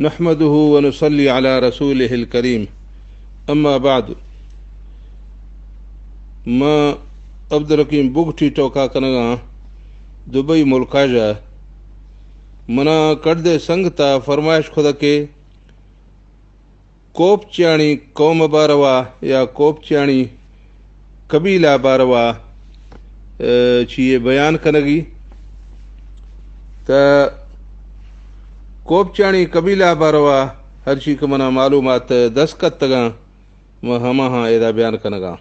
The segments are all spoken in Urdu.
نحمده ونصلي على رسوله الكريم اما بعد ما عبد الرحیم بگٹی ٹوکا کنگا دبئی ملکا جا منا کردے سنگتا فرمائش خدا کے کوپچیانی قوم باروا یا کوپچیانی قبیلہ باروا چیئے بیان کنگی تا کوپچانی قبیلہ باروا ہر چی کا منا معلومات دستخط تگا ہماں ایدا بیان کنگا.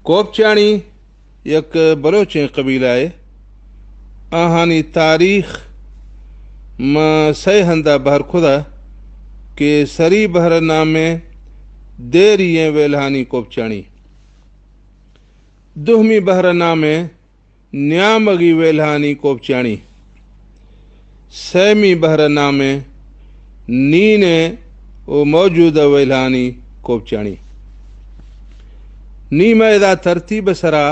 کوپچانی یک بلوچ قبیلہ ہے. آہانی تاریخ ما سی ہندہ بہر خدا کہ سری بہر نامے دیریں ویلہانی کوپچانی دہمی بہر نامے نیامگی ویلہانی کوپچانی سیمی بہر نامے نینے و موجودہ ویلہانی کوپچانی نیمہ ادا ترتیب سرا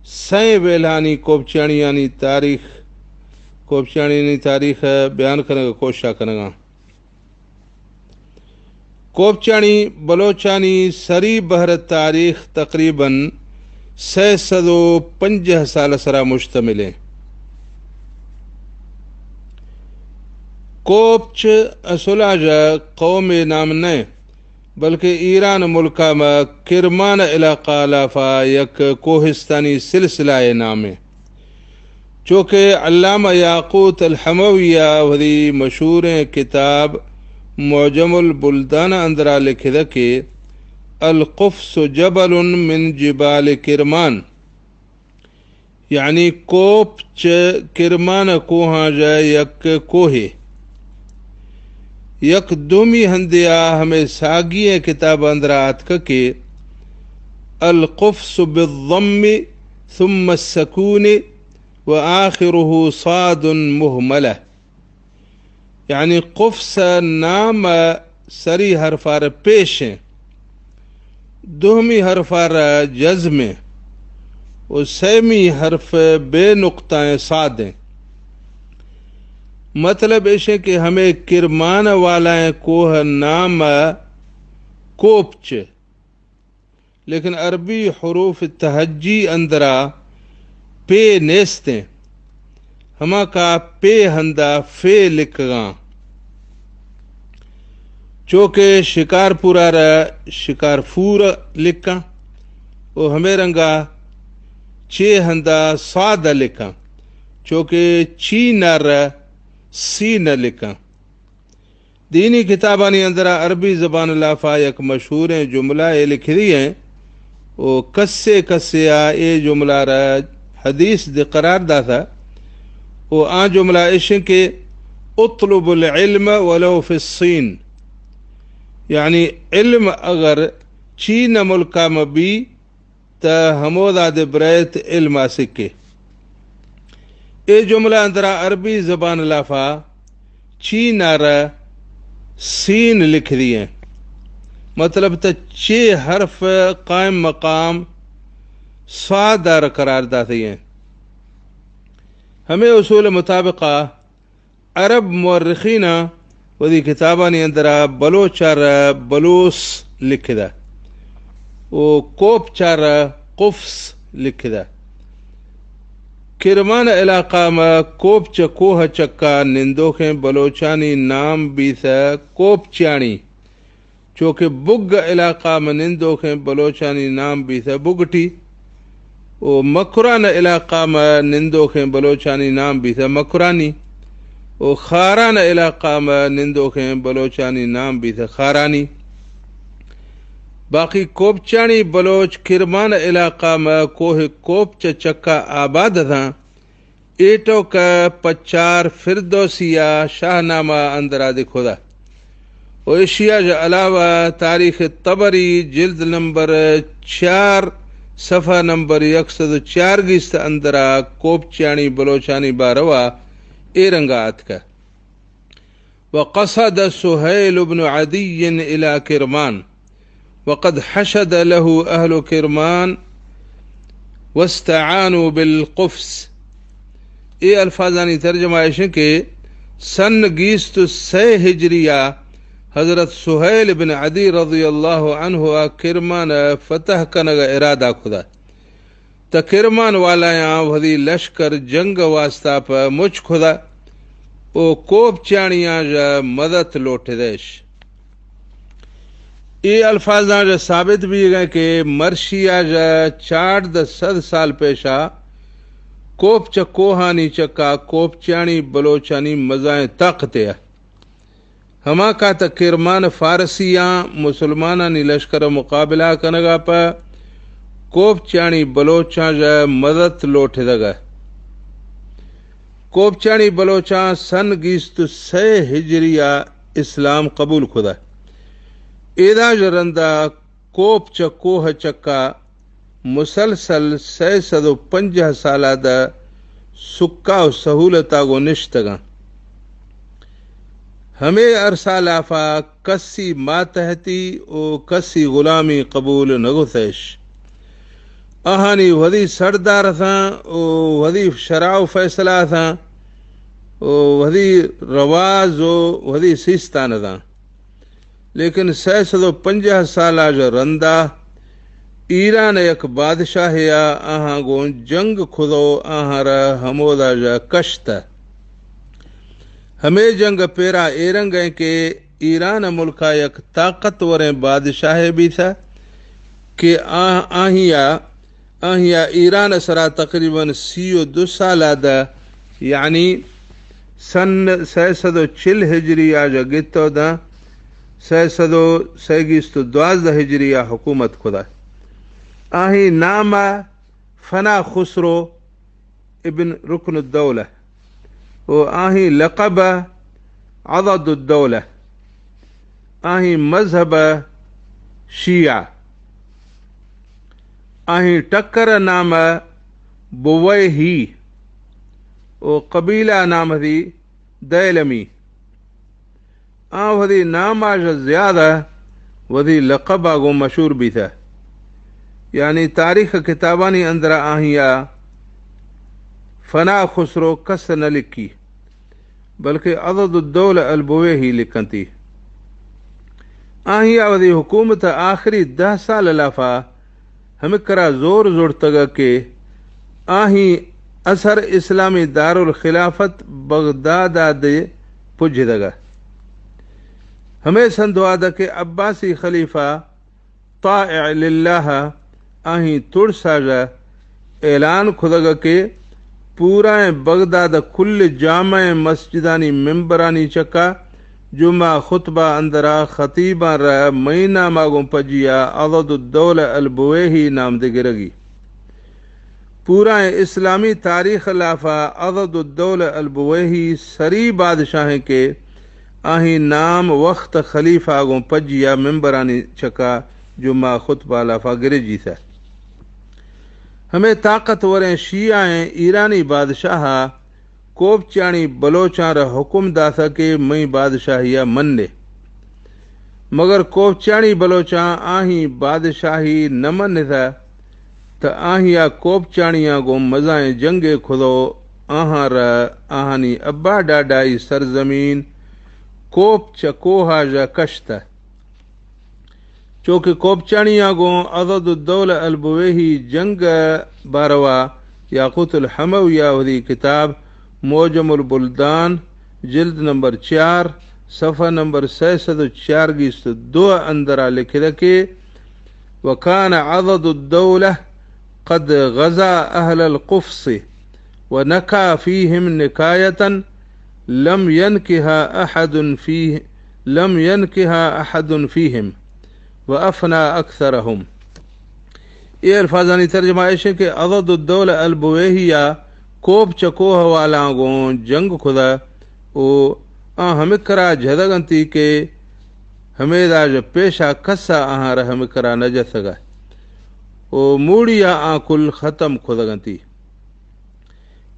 سائیں ویلہانی کوپچانی یعنی تاریخ کوپچانی تاریخ بیان کرنے کا کوشش کرنے گا. کوپچانی بلوچانی سری بہر تاریخ تقریباً 650 سال سرا مشتمل ہے. کوپچ اصلاجہ قوم نام نہیں بلکہ ایران ملکہ میں کرمان علاقہ لافا یک کوہستانی سلسلہ نام ہے چونکہ علامہ یاقوت الحمویہ وہی مشہور کتاب معجم البلدان اندرا لکھدا کہ القفص جبل من جبال کرمان یعنی کوپچ کرمان کوہاں جا یک کوہ یک دومی ہندیا ہمیں ساگی کتاب اندرات کہ القفص بالضم ثم السکون وآخره صاد مہملہ یعنی قفص نام سری حرفار پیش ہیں دومی حرفار جزم و سیمی حرف بے نقطہ صاد ہیں. مطلب ایسے کہ ہمیں کرمان والا کوہ نام کوپچ لیکن عربی حروف تہجی اندرا پے نیستیں ہما کا پے ہندا فے لکھگاں چونکہ شکارپورا را شکارپور لکھاں وہ ہمیں رنگا چے ہندا سادہ لکھاں چونکہ چینر سی نہ لکھاں. دینی کتابانی اندرا عربی زبان لافا یک مشہور جملہ لکھ دی ہیں وہ کسے کسے اے جملہ را حدیث دے قرار دا تھا وہ آن جملہ ایشن کے اطلب العلم ولو فی الصین یعنی علم اگر چین ملکہ میں بھی تا ہمودا دے بریت علم آسکے. اے جملہ اندرا عربی زبان لافا چین آرہ سین لکھ دی ہیں مطلب تا چھ حرف قائم مقام سوادار قرار داتی ہیں. ہمیں اصول مطابقہ عرب مورخین وہی کتابانی اندرا بلوچار بلوس لکھ دا وہ کوپچار قفص لکھ دا. کرمان علاقہ میں کوپچ کوہ چکا نندوخیں بلوچانی نام بھی تھا کوپچانی چونکہ بگ علاقہ میں نندوخیں بلوچانی نام بھی تھا بگٹی وہ مکران علاقہ میں نندوخیں بلوچانی نام بھی تھا مکرانی وہ خاران علاقہ میں نندوخیں بلوچانی نام بھی تھا خارانی. باقی کوپچانی بلوچ کرمان علاقہ میں کوہ کوپچ چکا آباد تھا. ایٹو کا پچار فردوسیہ شاہ نامہ اندرا دکھو دا اور اشیاء جو علاوہ تاریخ طبری جلد نمبر 4 صفحہ نمبر 104 اندرا کوپچانی بلوچانی باروا اے رنگات کا. وقصد سہیل بن عدی الى کرمان وقد حشد له أهل كرمان واستعانوا بالقفص. یہ الفاظانی ترجمہ ایشن کہ سن گیست سے ہجریہ حضرت سہیل بن عدی رضی اللہ عنہ کرمان فتح کنگ ارادہ خدا تا کرمان والا وہی لشکر جنگ واسطہ پا مچ خدا او کوپ چانیاں جا مدد لوٹ دیش. یہ الفاظ جا ثابت بھی گئے کہ مرشیا جا 400 سال پیشا کوپ چکوہانی چکا کوپ چانی بلوچانی مزائیں طاقت ہے. ہما کا تا کرمان فارسیاں مسلمانانی لشکر مقابلہ کنگا پا کوپ چانی بلوچاں جا مدد لوٹ دگا. کوپ چانی بلوچاں سن گیست سے ہجریہ اسلام قبول خدا. ایدہ جرندہ کوپ چکوہ چکا مسلسل 650 سالہ دا سکا و سہولتا گو نشتگا. ہمیں عرصہ لافا کسی ماتحتی و کسی غلامی قبول نگوتیش. آہانی وہی سردار تھا وہی شرع و فیصلہ تھا وہی رواز و وہی سیستان تھا. لیکن 650 سالہ جو رندہ ایران ایک بادشاہ یا آہاں گو جنگ خودو آہاں را ہمودا جا کشت. ہمیں جنگ پیرا ایرنگ ہیں کہ ایران ملکہ ایک طاقتور بادشاہ بھی تھا کہ آہیا ایران سرا تقریباً 32 سالہ دا یعنی سن 640 ہجریہ جا گتو دا 612 ہجریہ حکومت خدا. آہی نام فنا خسرو ابن رکن الدولہ و آہی لقب عضد الدولہ. آہی مذہب شیعہ. آہی ٹکر نام بویہی و قبیلہ نام دی دیلمی. وہی نام آج زیادہ وہی لقب آگو مشہور بھی تھا. یعنی تاریخ کتابانی اندر آہیا فنا خسرو کس نہ لکھی بلکہ عضد الدولہ البوے ہی لکھنتی. آہیا وہی حکومت آخری 10 سال لافا ہمیں کرا زور تگا کہ آہی اثر اسلامی دار الخلافت بغداد دے پج دگا. ہمیں سندوادا کہ عباسی خلیفہ طائع للہ آہی ترسا جا اعلان خدگا کہ پورا بغداد کل جامع مسجدانی ممبرانی چکا جمعہ خطبہ اندرا خطیبہ را مہینہ ماگوں پجیا عضد الدولہ البویہی نام دے گرگی. پورا اسلامی تاریخ لافا عضد الدولہ البویہی سری بادشاہیں کے آہی نام وقت خلیفہ آگوں پجیا ممبرانی چکا جمعہ خطبہ لافا گرجی تھا. ہمیں طاقتوریں شیعہ ایرانی بادشاہ کوپ چانی بلوچاں را حکم دا تھا کہ میں بادشاہیہ من لے مگر کوپ چانی بلوچاں آہی بادشاہی نہ من تھا تا آہیا کوپ چانیاں گو مزائیں جنگ خودو آہاں را آہانی ابا ڈاڈائی سرزمین کوپ چکوہا جا کشتا. چونکہ کوپ چانیاں گو عضد الدولہ البویہی جنگ باروا یاقوت الحمویہ وہی کتاب موجم البلدان جلد نمبر 4 صفحہ نمبر 604 اندرا لکھ رکھے وکان عضد الدولہ قد غزا اہل القفص ونکا فیہم نکایتا لم ينکها احد فیہم وافنا اکثرہم. یہ الفاظانی ترجمہ ہے کہ عضد الدولہ البویہیہ کوپ چکوہ والا گو جنگ خدا او ہمیں کرا جھدگنتی کہ ہمیں دا جو پیشا کسا آہاں رہ ہمیں کرا نجسگا او موڑیا کل ختم خدگنتی.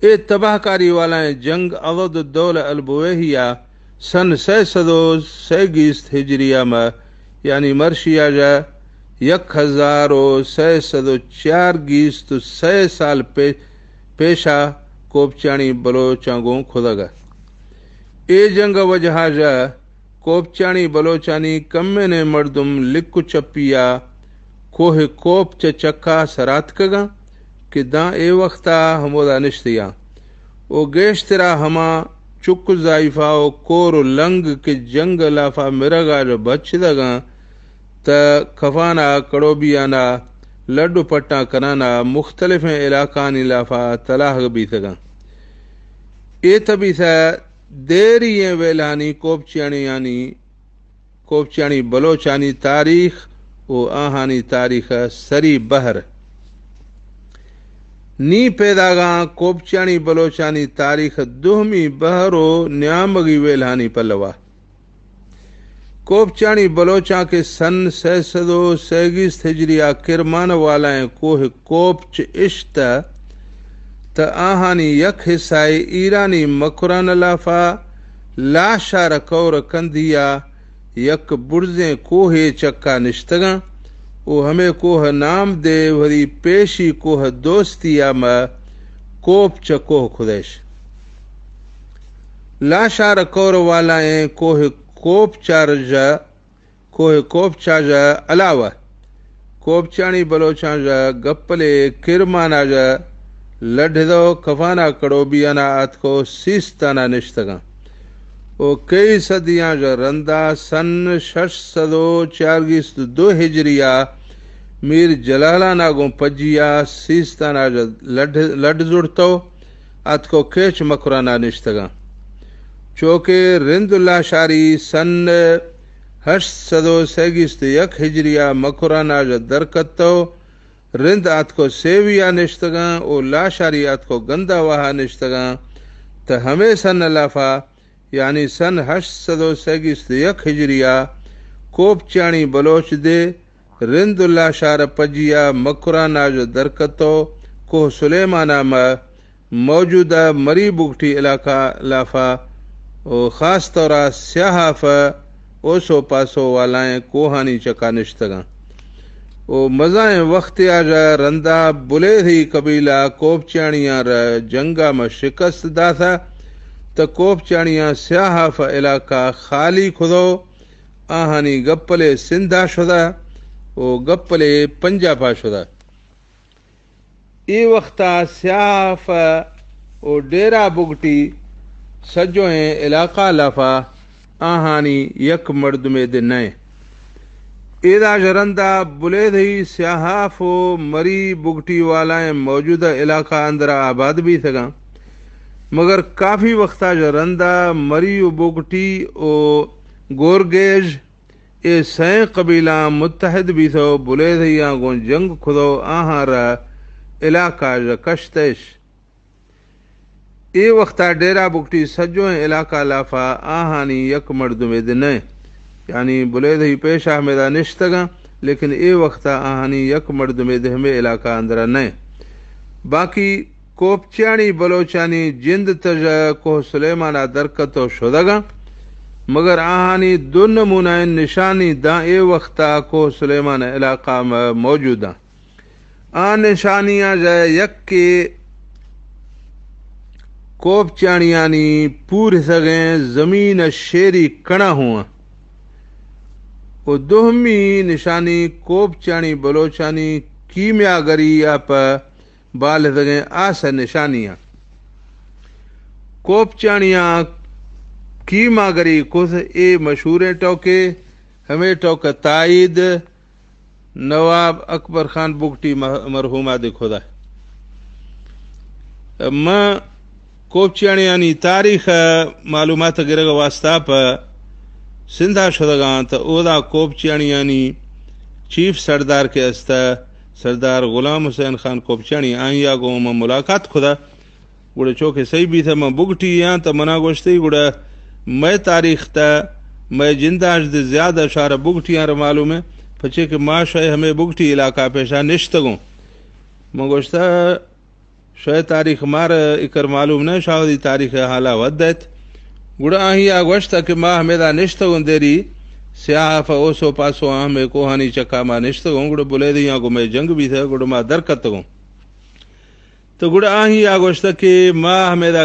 اے تباہ کاری والا جنگ عضد الدولہ البویہیہ سن 620 ہجریہ میں یعنی مرشیا جا 1604 سال پیشا کوپچانی بلوچاں گو خدگا. اے جنگ وجہ جا کوپچانی بلوچانی کمنے مردم لکو چپیا کوہ کوپ چکا سرات کگا کہ داں اے وقتا ہمودا نشتیا او گیشترا ہما چک زائفا او کور لنگ کے جنگ لافا مرگا جو بچ دگا تا کفانا کڑوبیانا لڈو پٹا کنانا مختلف علاقانی لافا تلاح بھی تگا اے تبھی تھا دیری ویلانی کوپچانی بلوچانی تاریخ و آہانی تاریخ سری بہر نی پیدا گا کوپچانی بلوچانی تاریخ دوہمی بہر و نیامگی ویلانی پلوا کوپچانی بلوچاں کے سن 637 ہجریہ کرمان والائیں کوہ کوپچ اشت تا آہانی یک حصہ ایرانی مکران لافا لاشا رکور کندیا یک برزیں کوہ چکا نشتگاں او ہمیں کوہ نام دے وری پیشی کوہ دوستی آما کوپ چکوہ خدیش لاشا رکور والائیں کوہ کوپ چارجا علاوہ کوپچانی بلوچان جا گپلے کرمانا جا لڈھدو کفانا کڑوبیانا آت کو سیستانا نشتگاں او کئی صدیاں جا رندہ سن 642 ہجریہ میر جلالانا گوں پجیا سیستانا جا لڈ زڑتو آت کو کیچ مکرانا نشتگاں چوکہ رند اللہ شاری سن 831 ہجریہ مکرانا جا درکتو رند آت کو سیویا نشتگاں او لاشاری آت کو گندہ وہا نشتگاں تا ہمیں سن لافا یعنی سن 831 ہجریہ کوپچانی بلوچ دے رند اللہ شار پجیا مکرانا جو درکتو کوہ سلیمانہ میں موجودہ مری بگٹی علاقہ لافا او خاص طورا سیاحاف اوسو پاسو والائیں کوہانی چکا نشتگاں او مزائیں وقت آجا رندہ بلے تھی قبیلہ کوپچانیاں جنگا میں شکست دا تھا تا کوپچانیاں سیاحاف علاقہ خالی کھدو آہانی گپلے سندھا شدہ او گپلے پنجابا شدہ ای وقتا سیاحاف او ڈیرا بگٹی سجویں علاقہ لافا آہانی یک مردمے دنائیں ایدہ جرندہ بلید ہی سیاحاف و مری بگٹی والائیں موجودہ علاقہ اندرہ آباد بھی تھگاں مگر کافی وقتا جرندہ مری و بگٹی و گورگیج اے سین قبیلہ متحد بھی تھو بلید ہی آنگوں جنگ کھدو آہاں را علاقہ جا کشتش اے وقتا ڈیرا بگٹی سجویں علاقہ لافا آہانی یک مردم دنائیں یعنی بلید ہی پیش آہمیدہ نشتگاں لیکن اے وقتا آہانی یک مردم دہمے علاقہ اندرہ نئے باقی کوپچانی بلوچانی جند تجا کوہ سلیمانہ درکتو شدگاں مگر آہانی دو نمونائن نشانی داں اے وقتا کوہ سلیمانہ علاقہ میں موجوداں آن نشانیاں جائے یک کے کوپچانیانی پور سگیں زمین شیری کڑا ہوا و دوہمی نشانی کوپچانی بلوچانی کیمیا گری آپ بال سگیں آس نشانیاں کوپچانیاں کیما گری کس اے مشہور ٹوکے ہمیں ٹوکہ تائید نواب اکبر خان بگٹی مرحومہ دکھو دا میں کوپچانیانی تاریخ معلومات گرگ واسطہ پا سندھا شدگاں تا اودا کوپچانیانی چیف سردار کے استا سردار غلام حسین خان کوپچانی آئیں یا گو میں ملاقات کھدا گوڑا چوکے صحیح بھی تھا میں بگٹی یہاں تا منا گوشتی گوڑا میں تاریخ تا میں جنداج دے زیادہ شارہ بگٹیاں را معلوم ہے پچھے کہ ماں شاہ ہمیں بگٹی علاقہ پیشا نشتگوں میں گوشتا شاہ تاریخ مار اکر معلوم نہ شاہدی تاریخ حالا ودیت گوڑا آہی آگوشتا کہ ماں ہمیدہ نشتگوں دیری سیاہ فا اوسو پاسو ہمیں کوہانی چکا ماں نشتگوں گوڑا بلے دیاں کو میں جنگ بھی تھا گوڑا ماں درکتگوں تو گوڑا آہی آگوشتا کہ ماں ہمیدہ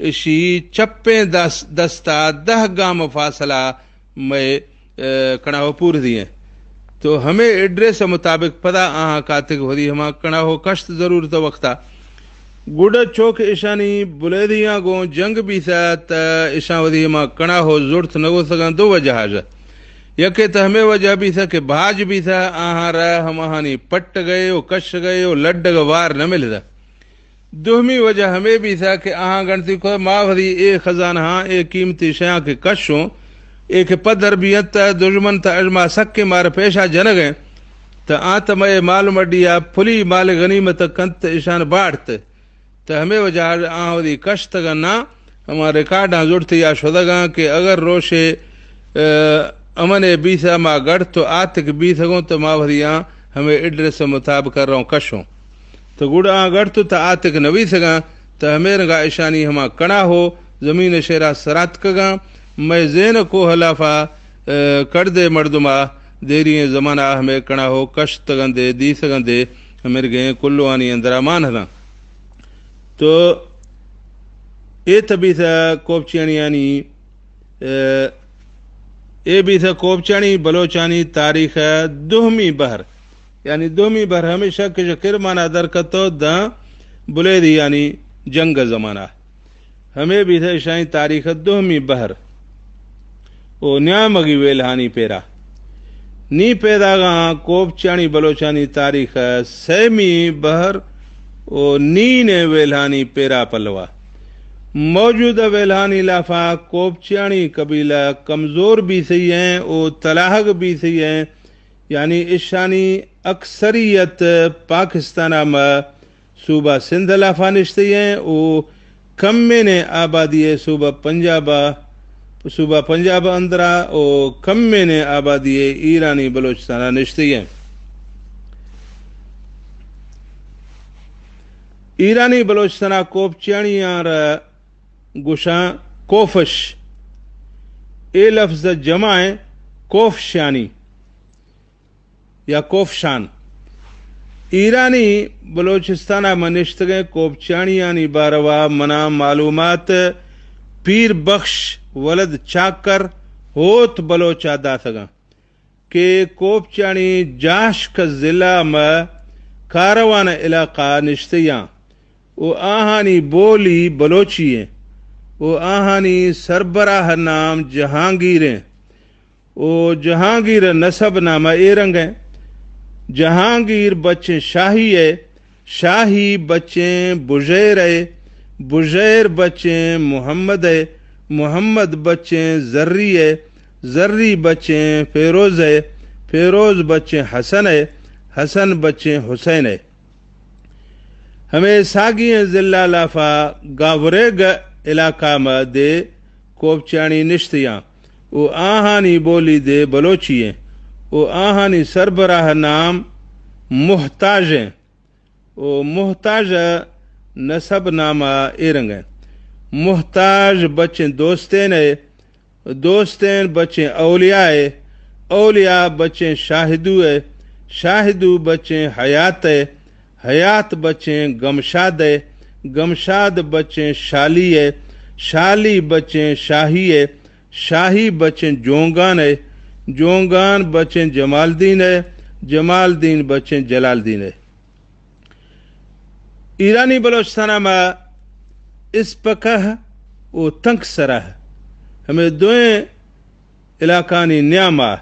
اشی چپیں دستا 10 گام فاصلہ میں کنا ہو پور دیے تو ہمیں ایڈریس مطابق پتا آہاں کاتک ہو دی ہما کنا ہو کشت ضرور تو وقتا گڑ چوک اشانی بلیدیاں گو جنگ بھی تھا تا اشان ودی ہما کنا ہو زورت نگو سکان 2 وجہ حاجہ یکے تو ہمیں وجہ بھی تھا کہ بھاج بھی تھا آہاں رہا ہم آہانی پٹ گئے ہو کش گئے ہو لڈ وار نہ مل دا دوہمی وجہ ہمیں بھی تھا کہ آہاں گنتی کو ماوری اے خزانہ ہاں اے قیمتی شیاں کے کشوں ایک پدر بیت دشمن تا اجما سک کے مار پیشا جنگ ہیں تا آت میں مال مڈیا پھلی مال غنیمت کنت اشان باڑت تا ہمیں وجہ آہاں ودی کشت گنا ہمارے ریکارڈاں ضرورت یا شدگاں کہ اگر روشے امن بیسا ما گڑھ تو آتک بی سکوں تو ماوریاں ہمیں ایڈریس مطابق کر رہا ہوں کشوں تو گڑا گڑھ تو تا آتک نوی سگاں تو ہمیں رنگا اشانی ہما کنا ہو زمین شیرہ سرات کگاں میں زین کو حلافہ کردے مردما دیری زمانہ ہمیں کنا ہو کشت گندے دی سگندے ہمیں گئے کلو آنی اندرہ مان ہدا تو اے تبھی تھا کوپچانی آنی اے بھی تھا کوپچانی بلوچانی تاریخ دوہمی بہر یعنی دوہمی بہر ہمیشہ کہ شکر مانا درکتو دا بلیدی یعنی جنگ زمانہ ہمیں بھی تھا شاہی تاریخ دوہمی بہر او نیامگی ویلہانی پیرا نی پیدا گاں کوپچانی بلوچانی تاریخ سیمی بہر او نی نے ویلہانی پیرا پلوا موجودہ ویلہانی لافا کوپچانی قبیلہ کمزور بھی صحیح ہیں او تلاحق بھی صحیح ہیں یعنی اشانی اکثریت پاکستانہ میں صوبہ سندھ لافا نشتی ہیں او کم میں نے آبادی ہے صوبہ پنجاب اندرہ او کم میں نے آبادی ہے ایرانی بلوچستانہ نشتی ہیں ایرانی بلوچستانہ کوپچانی آر گشاں کوفش اے لفظ جمع ہے کوفشانی یا کوفشان ایرانی بلوچستانہ منشتگیں کوپچانیانی باروا منا معلومات پیر بخش ولد چاکر ہوت بلوچا داتگاں کہ کوپچانی جاش کا ضلع میں کاروان علاقہ نشتیاں وہ آہانی بولی بلوچی ہیں وہ آہانی سربراہ نام جہانگیر ہیں وہ جہانگیر نسب نامہ اے رنگ ہیں جہانگیر بچے شاہی ہے شاہی بچے بجیر ہے بجیر بچے محمد ہے محمد بچے زری ہے زری بچے فیروز ہے فیروز بچے حسن ہے حسن بچے حسین ہے ہمیں ساگی ضلع لافا گاوریگ علاقہ میں دے کوپچانی نشتیاں وہ آہانی بولی دے بلوچی ہیں وہ آہانی سربراہ نام محتاج ہیں وہ محتاج نسب نامہ ایرنگ ہیں محتاج بچے دوستین ہے دوستین بچے اولیاء ہے اولیاء بچے شاہدو ہے شاہدو بچے حیات ہے حیات بچے گمشاد ہے گمشاد بچے شالی ہے شالی بچے شاہی ہے شاہی بچے جونگان ہے جونگان بچے جمال دین ہے جمال دین بچے جلال دین ہے ایرانی بلوچستانہ میں اس پکہ و تنک سرہ ہمیں دوئیں علاقانی نیامہ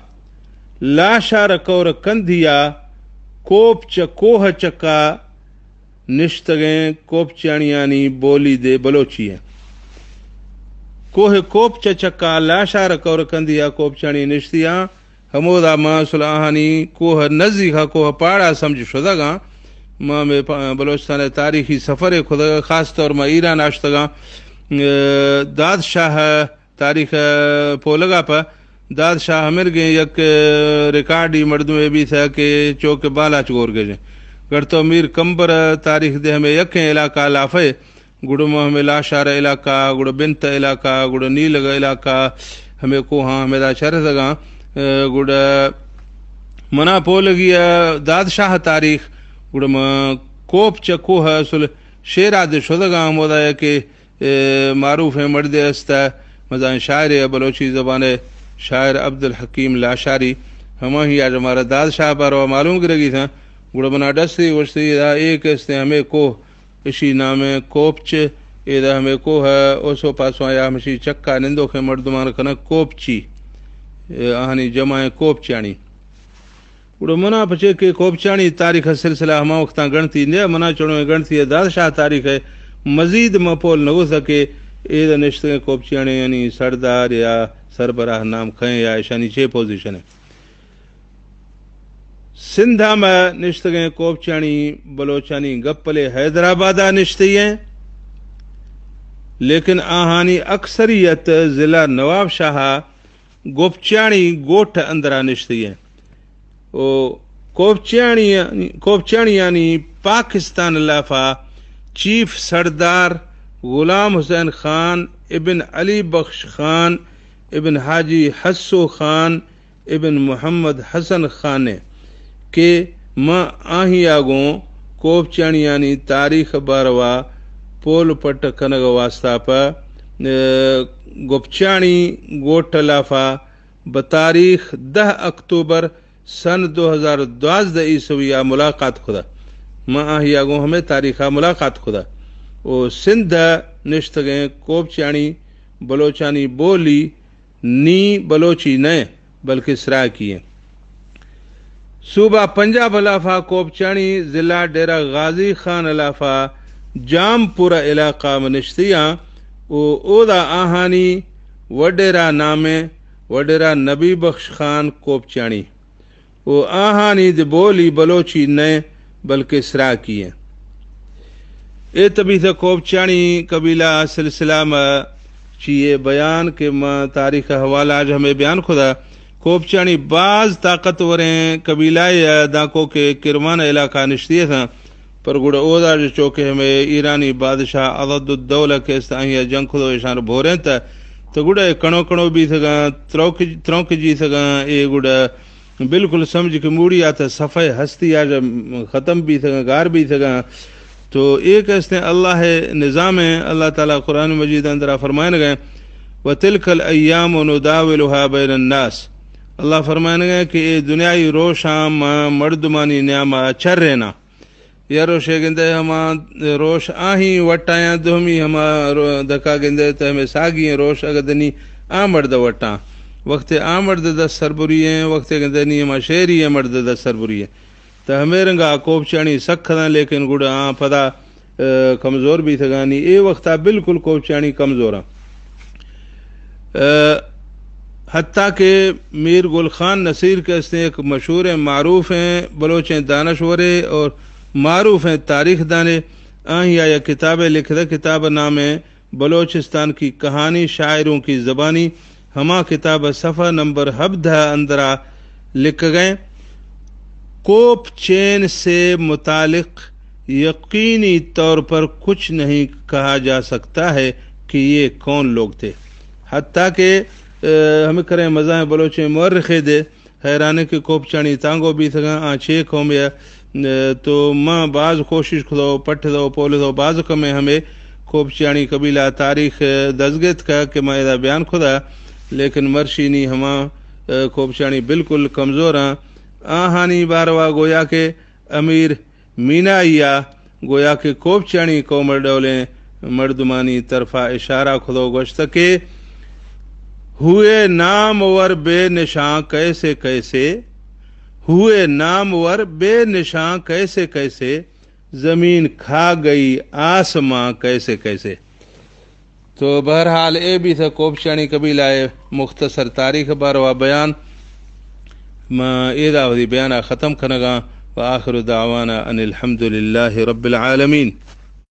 لاشا رکور کندھیا کوپ کوہ چکا نشتگیں کوپچانیانی بولی دے بلوچی ہیں کوہ کوپ چکا لاشا رکور کندھیا کوپچانی نشتیاں ہمودا ماں صلاحانی کوہ نزی کا کوہ پاڑا سمجھ شدہ گا ماں میں بلوچستان تاریخی سفر خدا خاص طور میں ایران آشتگاں داد شاہ تاریخ پولگا پا داد شاہ ہمر گئے یک ریکارڈی مردمے بھی تھا کہ چوک بالا چگور گئے گڑتو میر کمبر تاریخ دے ہمیں یکیں علاقہ لافے گڑو ہمیں لاشار علاقہ گڑو بنت علاقہ گڑو نیلگ علاقہ ہمیں کوہاں ہمیں دا شرح دگاں گڑ منا پولگی داد شاہ تاریخ گڑ کوپ چکوہ سل شیرہ دے شدگاں مودا ہے کہ معروف ہیں مرد است مثلا شاعر بلوچی زبان شاعر عبد الحکیم لاشاری ہمیں ہی آج ہمارا داد شاہ پر معلوم کرے تھا گڑ بنا ڈستی وشتی ایک استے ہمیں کوہ اسی نام کوپچ ایدا ہمیں کوہ اوسو پاسو آیا ہمشی چکا نندو کے مردمان کنا کوپچی آہنی جمع کوپچانی گڑ منا پچے کہ کوپچانی تاریخ سلسلہ ہما وقتاں گنتی نیا منا چڑھو گنتی داد شاہ تاریخ ہے مزید مپول نہ ہو سکے ایدا نشتے کوپچانی یعنی سردار یا سربراہ نام کھیں یا ایشانی چھ پوزیشن ہے سندھا میں نشتگیں کوپچانی بلوچانی گپلے حیدرآبادہ نشتی ہیں لیکن آہانی اکثریت ضلع نواب شاہ گوپچانی گوٹھ اندرہ نشتی ہیں کوپچانی یعنی پاکستان لافا چیف سردار غلام حسین خان ابن علی بخش خان ابن حاجی حسو خان ابن محمد حسن خان کہ ماں آہی آگوں کوپچانی یعنی تاریخ باروا پول پٹ کنگ واسطہ پا گوپچانی گوٹ لافا بتاریخ 10 اکتوبر سن 2012 عیسوی ملاقات خدا ماں آہی آگوں ہمیں تاریخ ملاقات خدا او سندھ نشتگیں کوپچانی بلوچانی بولی نی بلوچی نئے بلکہ سرائکی ہیں صوبہ پنجاب علافہ کوپچانی ضلع ڈیرہ غازی خان علافہ جام پورا علاقہ میں نشتیاں اودا آہانی وڈیرہ نامے وڈیرہ نبی بخش خان کوپچانی وہ آہانی د بولی بلوچی نئے بلکہ سراکی ہیں اے تبھی سے کوپچانی قبیلہ سلسلہ میں چیئے بیان کے ماں تاریخ حوالہ آج ہمیں بیان خدا کوپچانی بعض طاقتور ہیں قبیلہ داکو کے کرمان علاقہ نشتیے تھا پر گڑ اودا جو چوکے ہمیں ایرانی بادشاہ عضد الدولہ کے استعیہ جنگ خدو اشان بھوریں تھا تو گڑ کنو بھی تھا ترونک جی تھا اے گڑ بالکل سمجھ کے موڑی آتا صفحہ ہستی آج ختم بھی تھا گار بھی تھا تو ایک اس نے اللہ نظام ہے اللہ تعالیٰ قرآن مجید اندرہ فرمائیں گئے وَتِلْكَ الْأَيَّامُ نُدَاوِلُهَا بَيْنَ النَّاسِ اللہ فرمائیں گئے کہ اے دنیای روشاں مردمانی نعمہ چر رہنا یا روشے گندے ہما روش آہیں وٹایاں دومی ہما دکا گندے تو ہمیں ساگی روش اگدنی آمرد وٹاں وقت آمرد دس سربری ہیں وقت گندنی ہما شہری مرد دس سربری ہیں تو ہمیں رنگا کوپچانی سکھ تھا لیکن گڑا پدا کمزور بھی تھگانی اے وقتا بالکل کوپچانی کمزور ہیں حتیٰ کہ میر گل خان نصیر کے اس نے ایک مشہور معروف ہیں بلوچ دانشورے اور معروف ہیں تاریخ دانے آہی آیا کتابیں لکھ دا کتاب نام ہے بلوچستان کی کہانی شاعروں کی زبانی ہما کتاب صفحہ نمبر 17 اندرہ لکھ گئے کوپ چین سے متعلق یقینی طور پر کچھ نہیں کہا جا سکتا ہے کہ یہ کون لوگ تھے حتیٰ کہ ہمیں کریں مزاح بلوچیں مورخے دے حیرانے کے کوپچانی تانگو بھی تھا آنچے قومیا تو ماں بعض کوشش کھدو پٹھ دو پول دو بعض کمیں ہمیں کوپچانی قبیلہ تاریخ دزگت کا کہ میں ادا بیان خدا لیکن مرشینی ہما کوپچانی بالکل کمزور ہیں آہانی باروا گویا کہ امیر مینائیا گویا کہ کوپچانی کومر ڈولیں مردمانی طرفہ اشارہ کھدو گوشت کے ہوئے نامور بے نشاں کیسے کیسے ہوئے نامور بے نشاں کیسے کیسے زمین کھا گئی آسماں کیسے کیسے تو بہرحال اے بھی تھا کوپچانی قبیلہ مختصر تاریخ باروا بیان ما اے دعوی بیانہ ختم کنگا وآخر دعوانا ان الحمدللہ رب العالمین.